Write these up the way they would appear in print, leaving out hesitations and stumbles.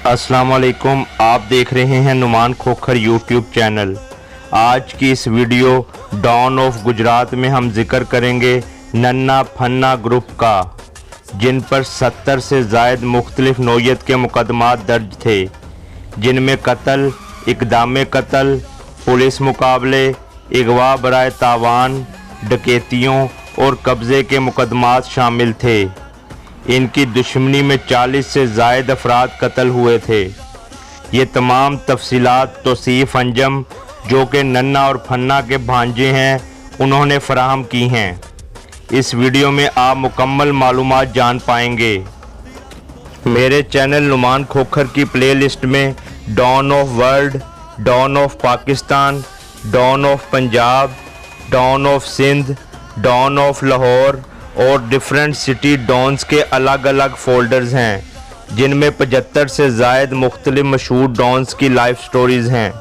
अस्सलाम वालेकुम। आप देख रहे हैं नुमान खोखर यूट्यूब चैनल। आज की इस वीडियो डॉन ऑफ गुजरात में हम जिक्र करेंगे नन्ना फन्ना ग्रुप का, जिन पर 70 से ज़ायद मुख्तलिफ नौयत के मुकदमात दर्ज थे, जिनमें कत्ल, इक़दाम कत्ल, पुलिस मुकाबले, अगवा बराए तावान, डकैतियों और कब्ज़े के मुकदमात शामिल थे। इनकी दुश्मनी में 40 से ज़ायद अफराद कत्ल हुए थे। ये तमाम तफसीलात तौसीफ़ अंजम, जो कि नन्ना और फन्ना के भांजे हैं, उन्होंने फ़राहम की हैं। इस वीडियो में आप मुकम्मल मालूमात जान पाएंगे। मेरे चैनल नुमान खोखर की प्लेलिस्ट में don of world, don of Pakistan, don of Punjab, don of Sindh, don of Lahore और डिफरेंट सिटी डॉन्स के अलग अलग फ़ोल्डर्स हैं, जिनमें 75 से ज़ायद मुख्तलिफ मशहूर डॉन्स की लाइफ स्टोरीज़ हैं।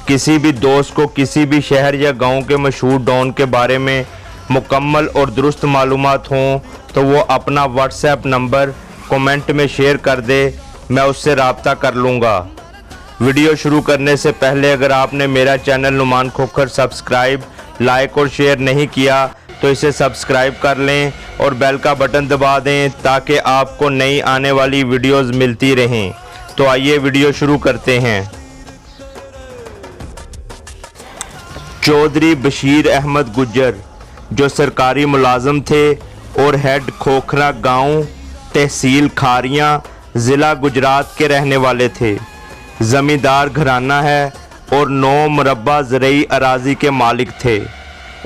किसी भी दोस्त को किसी भी शहर या गांव के मशहूर डॉन के बारे में मुकम्मल और दुरुस्त मालूमात हों तो वो अपना व्हाट्सएप नंबर कमेंट में शेयर कर दे, मैं उससे रब्ता कर लूँगा। वीडियो शुरू करने से पहले अगर आपने मेरा channel Numan Khokhar subscribe, like और शेयर नहीं किया तो इसे सब्सक्राइब कर लें और बेल का बटन दबा दें ताकि आपको नई आने वाली वीडियोस मिलती रहें। तो आइए वीडियो शुरू करते हैं। चौधरी बशीर अहमद गुज्जर, जो सरकारी मुलाजम थे और हेड खोखरा गांव, तहसील खारियां, ज़िला गुजरात के रहने वाले थे। ज़मींदार घराना है और 9 मुरब्बा ज़रई अराज़ी के मालिक थे।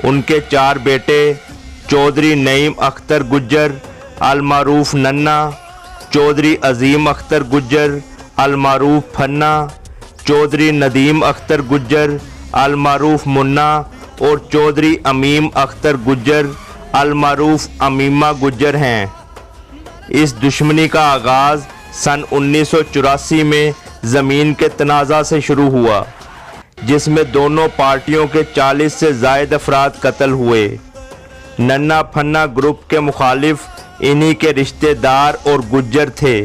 उनके 4 बेटे चौधरी नईम अख्तर गुज्जर अलमारूफ नन्ना, चौधरी अजीम अख्तर गुज्जर अलमारूफ फन्ना, चौधरी नदीम अख्तर गुज्जर अलमारूफ मुन्ना और चौधरी अमीम अख्तर गुज्जर अलमारूफ अमीमा गुज्जर हैं। इस दुश्मनी का आगाज़ सन 1984 में ज़मीन के तनाज़ा से शुरू हुआ, जिसमें दोनों पार्टियों के 40 से ज़ायद अफराद कत्ल हुए। नन्ना फन्ना ग्रुप के मुखालिफ इन्हीं के रिश्तेदार और गुज्जर थे।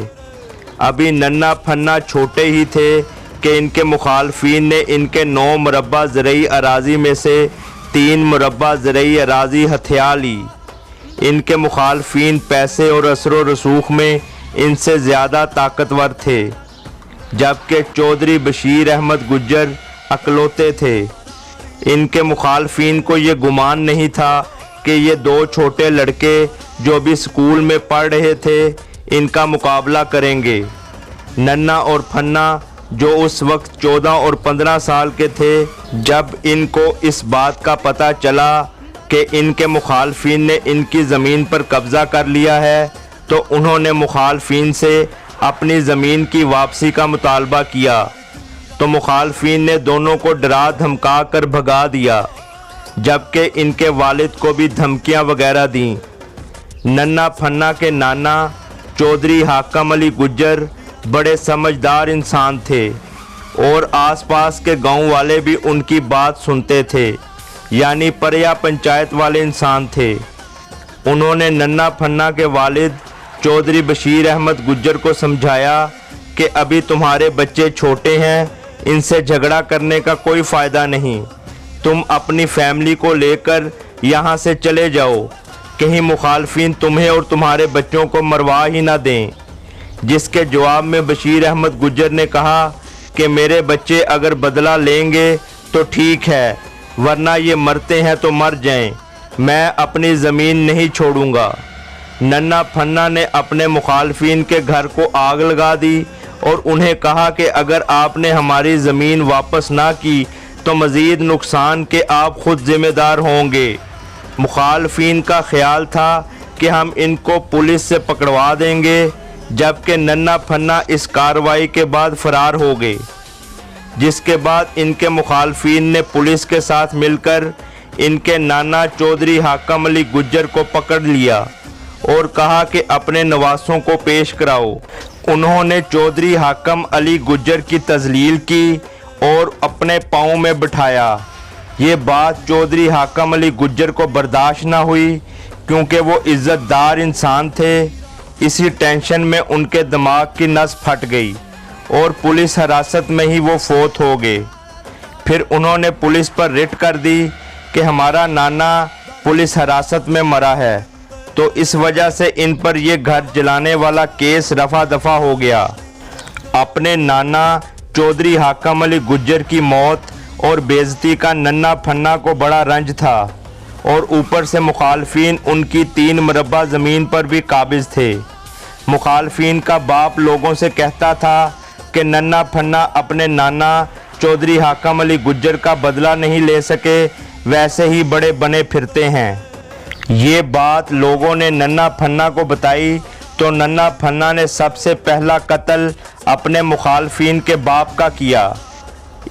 अभी नन्ना फन्ना छोटे ही थे कि इनके मुखालफीन ने इनके 9 मुरब्बा ज़रई अराज़ी में से 3 मुरब्बा ज़रई अराज़ी हथिया ली। इनके मुखालफीन पैसे और असर रसूख में इनसे ज़्यादा ताकतवर थे, जबकि चौधरी बशीर अहमद गुज्जर अकलौते थे। इनके मुखालफीन को ये गुमान नहीं था कि ये 2 छोटे लड़के जो भी स्कूल में पढ़ रहे थे इनका मुकाबला करेंगे। नन्ना और फन्ना, जो उस वक्त 14 और 15 साल के थे, जब इनको इस बात का पता चला कि इनके मुखालफीन ने इनकी ज़मीन पर कब्ज़ा कर लिया है, तो उन्होंने मुखालफीन से अपनी ज़मीन की वापसी का मुतालबा किया। तो मुखालफीन ने दोनों को डरा धमका कर भगा दिया, जबकि इनके वालिद को भी धमकियां वगैरह दी। नन्ना फन्ना के नाना चौधरी हाकम अली गुज्जर बड़े समझदार इंसान थे और आसपास के गांव वाले भी उनकी बात सुनते थे, यानी परिया पंचायत वाले इंसान थे। उन्होंने नन्ना फन्ना के वालिद चौधरी बशीर अहमद गुज्जर को समझाया कि अभी तुम्हारे बच्चे छोटे हैं, इनसे झगड़ा करने का कोई फ़ायदा नहीं, तुम अपनी फैमिली को लेकर यहाँ से चले जाओ, कहीं मुखालफीन तुम्हें और तुम्हारे बच्चों को मरवा ही ना दें। जिसके जवाब में बशीर अहमद गुज्जर ने कहा कि मेरे बच्चे अगर बदला लेंगे तो ठीक है, वरना ये मरते हैं तो मर जाएं, मैं अपनी ज़मीन नहीं छोड़ूंगा। नन्ना फन्ना ने अपने मुखालफीन के घर को आग लगा दी और उन्हें कहा कि अगर आपने हमारी ज़मीन वापस ना की तो मज़ीद नुकसान के आप ख़ुद ज़िम्मेदार होंगे। मुखालफीन का ख्याल था कि हम इनको पुलिस से पकड़वा देंगे, जबकि नन्ना फन्ना इस कार्रवाई के बाद फ़रार हो गए। जिसके बाद इनके मुखालफीन ने पुलिस के साथ मिलकर इनके नाना चौधरी हाकम अली गुज्जर को पकड़ लिया और कहा कि अपने नवासों को पेश कराओ। उन्होंने चौधरी हाकम अली गुज्जर की तज़लील की और अपने पाँव में बिठाया। ये बात चौधरी हाकम अली गुज्जर को बर्दाश्त ना हुई, क्योंकि वो इज़्ज़तदार इंसान थे। इसी टेंशन में उनके दिमाग की नस फट गई और पुलिस हिरासत में ही वो फौत हो गए। फिर उन्होंने पुलिस पर रिट कर दी कि हमारा नाना पुलिस हिरासत में मरा है, तो इस वजह से इन पर यह घर जलाने वाला केस रफा दफा हो गया। अपने नाना चौधरी हाकम अली गुज्जर की मौत और बेइज्जती का नन्ना फन्ना को बड़ा रंज था और ऊपर से मुखालफिन उनकी 3 मुरब्बा ज़मीन पर भी काबिज थे। मुखालफिन का बाप लोगों से कहता था कि नन्ना फन्ना अपने नाना चौधरी हाकम अली गुज्जर का बदला नहीं ले सके, वैसे ही बड़े बने फिरते हैं। ये बात लोगों ने नन्ना फन्ना को बताई तो नन्ना फन्ना ने सबसे पहला कत्ल अपने मुखालफिन के बाप का किया।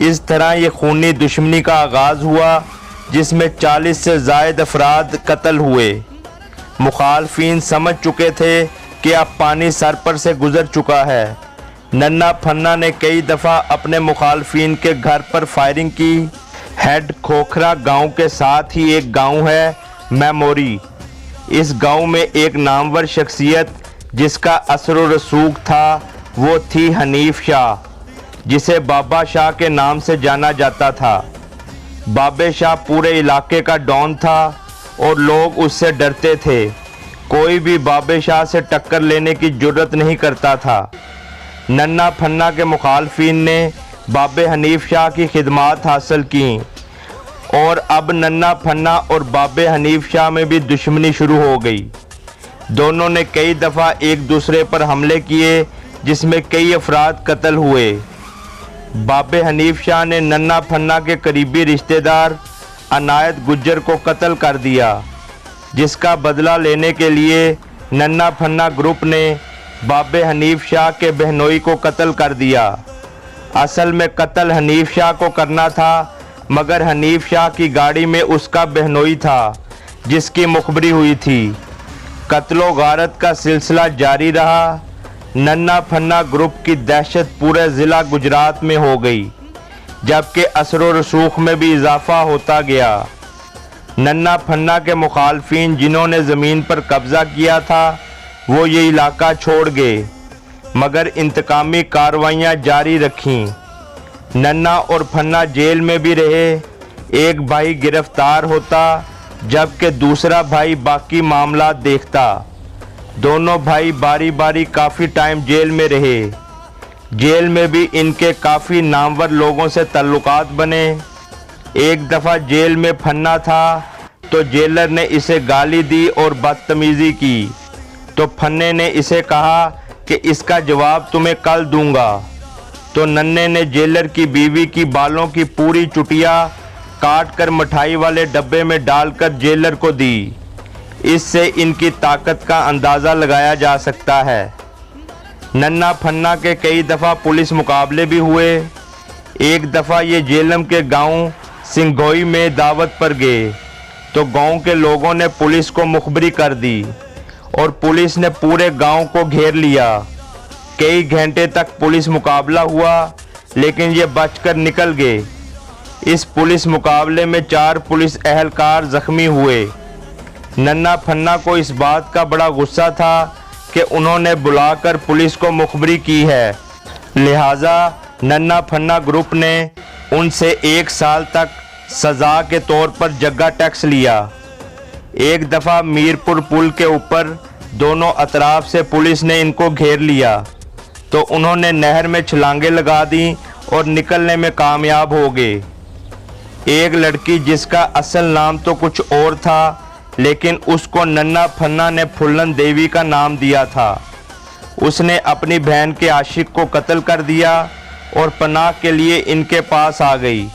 इस तरह ये खूनी दुश्मनी का आगाज़ हुआ जिसमें 40 से ज़ायद अफराद कत्ल हुए। मुखालफिन समझ चुके थे कि अब पानी सर पर से गुज़र चुका है। नन्ना फन्ना ने कई दफ़ा अपने मुखालफिन के घर पर फायरिंग की। हेड खोखरा गांव के साथ ही एक गांव है मेमोरी। इस गांव में एक नामवर शख्सियत जिसका असर व रसूख था वो थी हनीफ शाह, जिसे बाबा शाह के नाम से जाना जाता था। बाबे शाह पूरे इलाके का डॉन था और लोग उससे डरते थे। कोई भी बाबे शाह से टक्कर लेने की जुर्रत नहीं करता था। नन्ना फन्ना के मुखालफिन ने बाबे हनीफ शाह की खिदमात हासिल की और अब नन्ना फन्ना और बाबे हनीफ शाह में भी दुश्मनी शुरू हो गई। दोनों ने कई दफ़ा एक दूसरे पर हमले किए जिसमें कई अफराद कत्ल हुए। बाबे हनीफ शाह ने नन्ना फन्ना के करीबी रिश्तेदार अनायत गुज्जर को कत्ल कर दिया, जिसका बदला लेने के लिए नन्ना फन्ना ग्रुप ने बाबे हनीफ शाह के बहनोई को कत्ल कर दिया। असल में कत्ल हनीफ शाह को करना था, मगर हनीफ शाह की गाड़ी में उसका बहनोई था जिसकी मुखबरी हुई थी। कत्लो गारत का सिलसिला जारी रहा। नन्ना फन्ना ग्रुप की दहशत पूरे ज़िला गुजरात में हो गई, जबकि असर व रसूख में भी इजाफा होता गया। नन्ना फन्ना के मुखालफिन जिन्होंने ज़मीन पर कब्ज़ा किया था वो ये इलाका छोड़ गए, मगर इंतकामी कार्रवाइयाँ जारी रखीं। नन्ना और फन्ना जेल में भी रहे। एक भाई गिरफ्तार होता जबकि दूसरा भाई बाकी मामला देखता। दोनों भाई बारी बारी काफ़ी टाइम जेल में रहे। जेल में भी इनके काफ़ी नामवर लोगों से ताल्लुकात बने। एक दफ़ा जेल में फन्ना था तो जेलर ने इसे गाली दी और बदतमीज़ी की, तो फन्ने ने इसे कहा कि इसका जवाब तुम्हें कल दूंगा। तो नन्ने ने जेलर की बीवी की बालों की पूरी चुटिया काट कर मिठाई वाले डब्बे में डालकर जेलर को दी। इससे इनकी ताकत का अंदाज़ा लगाया जा सकता है। नन्ना फन्ना के कई दफ़ा पुलिस मुकाबले भी हुए। एक दफ़ा ये जेलम के गांव सिंघोई में दावत पर गए तो गांव के लोगों ने पुलिस को मुखबरी कर दी और पुलिस ने पूरे गांव को घेर लिया। कई घंटे तक पुलिस मुकाबला हुआ लेकिन ये बचकर निकल गए। इस पुलिस मुकाबले में 4 पुलिस एहलकार ज़ख्मी हुए। नन्ना फन्ना को इस बात का बड़ा गुस्सा था कि उन्होंने बुलाकर पुलिस को मुखबरी की है, लिहाजा नन्ना फन्ना ग्रुप ने उनसे 1 साल तक सज़ा के तौर पर जग्गा टैक्स लिया। एक दफ़ा मीरपुर पुल के ऊपर दोनों अतराफ से पुलिस ने इनको घेर लिया तो उन्होंने नहर में छलांगे लगा दी और निकलने में कामयाब हो गए। एक लड़की जिसका असल नाम तो कुछ और था लेकिन उसको नन्ना फन्ना ने फुल्लन देवी का नाम दिया था, उसने अपनी बहन के आशिक को कत्ल कर दिया और पनाह के लिए इनके पास आ गई।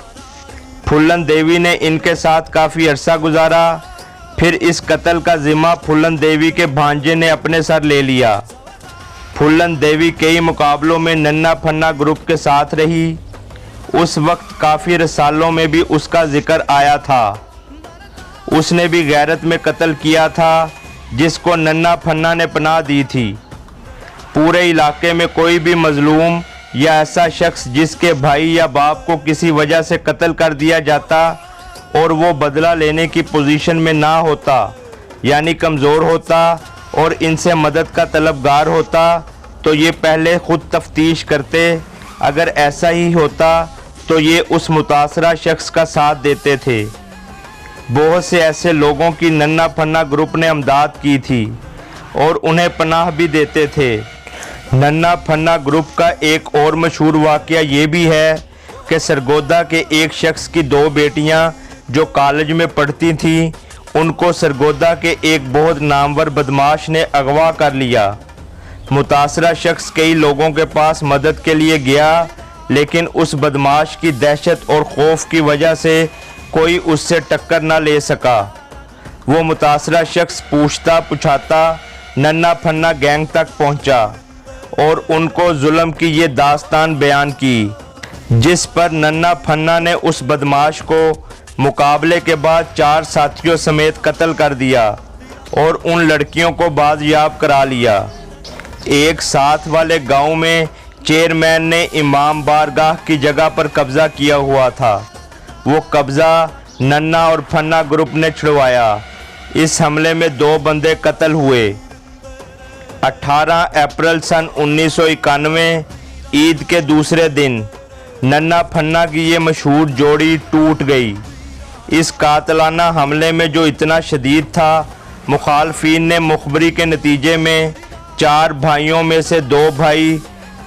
फुल्लन देवी ने इनके साथ काफ़ी अरसा गुजारा। फिर इस कत्ल का जिम्मा फुल्लन देवी के भांजे ने अपने सर ले लिया। फुल्लन देवी कई मुकाबलों में नन्ना फन्ना ग्रुप के साथ रही। उस वक्त काफ़ी रसालों में भी उसका जिक्र आया था। उसने भी गैरत में कत्ल किया था जिसको नन्ना फन्ना ने पनाह दी थी। पूरे इलाके में कोई भी मजलूम या ऐसा शख्स जिसके भाई या बाप को किसी वजह से कत्ल कर दिया जाता और वो बदला लेने की पोजीशन में ना होता, यानी कमज़ोर होता और इनसे मदद का तलबगार होता, तो ये पहले खुद तफ्तीश करते अगर ऐसा ही होता तो ये उस मुतासरा शख्स का साथ देते थे। बहुत से ऐसे लोगों की नन्ना फन्ना ग्रुप ने इमदाद की थी और उन्हें पनाह भी देते थे। नन्ना फन्ना ग्रुप का एक और मशहूर वाक़या ये भी है कि सरगोदा के एक शख्स की 2 बेटियां जो कॉलेज में पढ़ती थीं, उनको सरगोदा के एक बहुत नामवर बदमाश ने अगवा कर लिया। मुतासरा शख्स कई लोगों के पास मदद के लिए गया, लेकिन उस बदमाश की दहशत और खौफ की वजह से कोई उससे टक्कर न ले सका। वो मुतासरा शख्स पूछता पुछाता नन्ना फन्ना गैंग तक पहुंचा और उनको जुल्म की ये दास्तान बयान की, जिस पर नन्ना फन्ना ने उस बदमाश को मुकाबले के बाद 4 साथियों समेत कत्ल कर दिया और उन लड़कियों को बाजियाब करा लिया। एक साथ वाले गांव में चेयरमैन ने इमाम बारगाह की जगह पर कब्जा किया हुआ था। वो कब्जा नन्ना और फन्ना ग्रुप ने छुड़वाया। इस हमले में 2 बंदे कत्ल हुए। 18 अप्रैल सन 1991 ईद के दूसरे दिन नन्ना फन्ना की ये मशहूर जोड़ी टूट गई। इस कातलाना हमले में जो इतना शदीद था, मुखालफीन ने मुखबरी के नतीजे में 4 भाइयों में से 2 भाई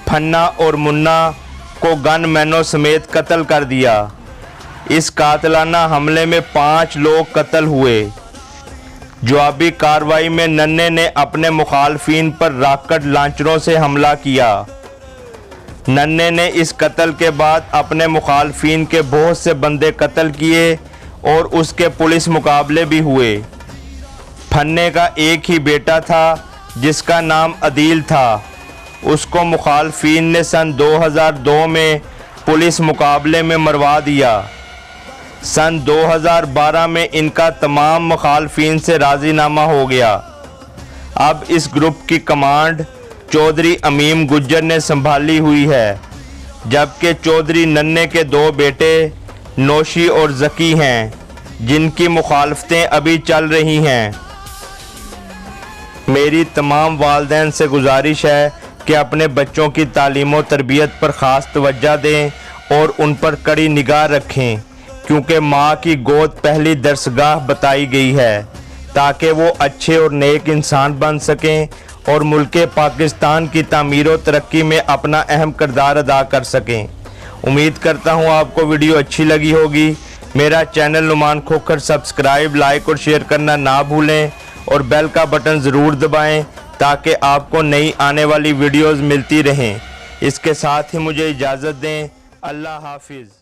फन्ना और मुन्ना को गनमैनों समेत कत्ल कर दिया। इस कातलाना हमले में 5 लोग कत्ल हुए। जवाबी कार्रवाई में नन्ने ने अपने मुखालफीन पर रॉकेट लॉन्चरों से हमला किया। नन्ने ने इस कत्ल के बाद अपने मुखालफीन के बहुत से बंदे कत्ल किए और उसके पुलिस मुकाबले भी हुए। फन्ने का एक ही बेटा था जिसका नाम अदील था। उसको मुखालफीन ने सन 2002 में पुलिस मुकाबले में मरवा दिया। सन 2012 में इनका तमाम मुखालफीन से राजीनामा हो गया। अब इस ग्रुप की कमांड चौधरी अमीम गुज्जर ने संभाली हुई है, जबकि चौधरी नन्ने के 2 बेटे नौशी और जकी हैं, जिनकी मुखालफतें अभी चल रही हैं। मेरी तमाम वालिदैन से गुजारिश है कि अपने बच्चों की तालीम और तरबियत पर ख़ास तवज्जो दें और उन पर कड़ी निगाह रखें, क्योंकि माँ की गोद पहली दरसगाह बताई गई है, ताकि वो अच्छे और नेक इंसान बन सकें और मुल्क पाकिस्तान की तामीर और तरक्की में अपना अहम किरदार अदा कर सकें। उम्मीद करता हूँ आपको वीडियो अच्छी लगी होगी। मेरा channel Numan Khokhar subscribe, like और शेयर करना ना भूलें और बेल का बटन ज़रूर दबाएं ताकि आपको नई आने वाली वीडियोज़ मिलती रहें। इसके साथ ही मुझे इजाज़त दें। अल्लाह हाफिज़।